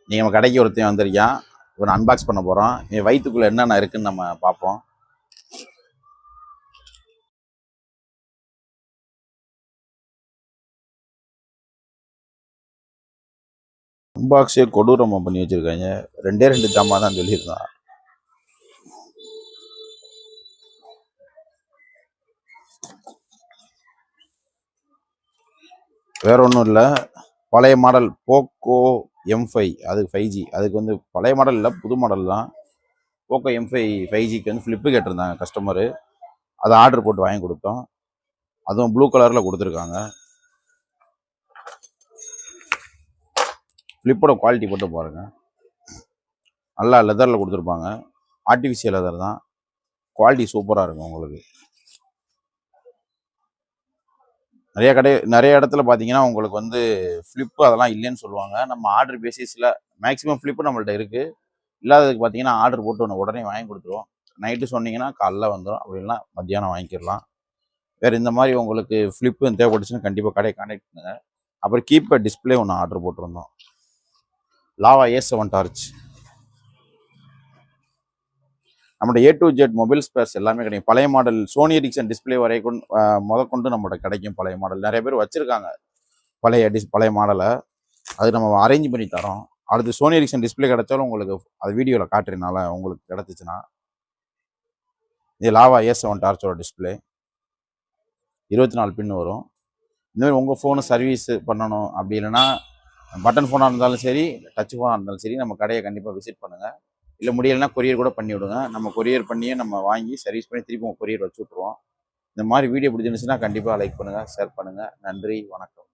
நீங்கள் நம்ம கடைக்கு ஒருத்தையும் வந்திருக்கான். ஒரு அன்பாக்ஸ் பண்ண போகிறோம். என் வயிற்றுக்குள்ளே என்னென்ன இருக்குன்னு நம்ம பார்ப்போம். அன்பாக்ஸே கொடூரமாக பண்ணி வச்சுருக்காங்க. 2 ஜாமான் தான் சொல்லியிருந்தான். வேற ஒன்றும் இல்லை, பழைய மாடல் போக்கோ M5, அதுக்கு 5G, அதுக்கு வந்து பழைய மாடல் இல்லை, புது மாடல் தான். போக்கோ M5 5Gக்கு வந்து ஃப்ளிப்பு கேட்டிருந்தாங்க கஸ்டமரு. அதை ஆர்டர் போட்டு வாங்கி கொடுத்தோம். அதுவும் ப்ளூ கலரில் கொடுத்துருக்காங்க. ஃப்ளிப்போட குவாலிட்டி போட்டு பாருங்கள். நல்லா லெதரில் கொடுத்துருப்பாங்க. ஆர்டிஃபிஷியல் லெதர் தான். குவாலிட்டி சூப்பராக இருக்கும் உங்களுக்கு. நிறைய இடத்துல பார்த்தீங்கன்னா உங்களுக்கு வந்து ஃப்ளிப்பு அதெல்லாம் இல்லைன்னு சொல்லுவாங்க. நம்ம ஆர்டர் பேசிஸில் மேக்ஸிமம் ஃப்ளிப்பு நம்மள்ட்ட இருக்குது. இல்லாததுக்கு பார்த்தீங்கன்னா ஆர்டர் போட்டு உடனே வாங்கி கொடுத்துருவோம். நைட்டு சொன்னீங்கன்னா காலைல வந்துடும், அப்படின்னா மத்தியானம் வாங்கிக்கிடலாம். வேறு இந்த மாதிரி உங்களுக்கு ஃப்ளிப்பு தேவைப்பட்டுச்சுன்னா கண்டிப்பாக கடையை கான்டாக்ட் பண்ணுங்க. அப்புறம் கீப்பேட் டிஸ்பிளே ஒன்று ஆர்டர் போட்டிருந்தோம். Lava A7 torch. நம்மளோட A to Z mobile spares எல்லாமே கிடைக்கும். பழைய மாடல் சோனி எரிக்சன் டிஸ்பிளே வரைக்கும் முதற்கொண்டு நம்மளோட கிடைக்கும். பழைய மாடல் நிறைய பேர் வச்சுருக்காங்க பழைய மாடலை. அது நம்ம அரேஞ்ச் பண்ணி தரோம். அடுத்து சோனி எரிக்சன் டிஸ்பிளே கிடைச்சாலும் உங்களுக்கு அது வீடியோவில் காட்டுறதுனால உங்களுக்கு கிடச்சிச்சின்னா, இது லாவா A7 டார்ச்சோட டிஸ்பிளே 24 பின் வரும். இந்தமாதிரி உங்கள் ஃபோனு சர்வீஸ் பண்ணணும் அப்படி இல்லைன்னா பட்டன் ஃபோனாக இருந்தாலும் சரி, டச் ஃபோனாக இருந்தாலும் சரி, நம்ம கடையை கண்டிப்பாக விசிட் பண்ணுங்கள். இல்லை முடியலைன்னா கொரியர் கூட பண்ணி விடுங்க. நம்ம கொரியர் பண்ணியே நம்ம வாங்கி சர்வீஸ் பண்ணி திருப்பி உங்கள் கொரியர் வச்சு விட்ருவோம். இந்த மாதிரி வீடியோ பிடிச்சிருந்துச்சுன்னா கண்டிப்பாக லைக் பண்ணுங்கள், ஷேர் பண்ணுங்கள். நன்றி, வணக்கம்.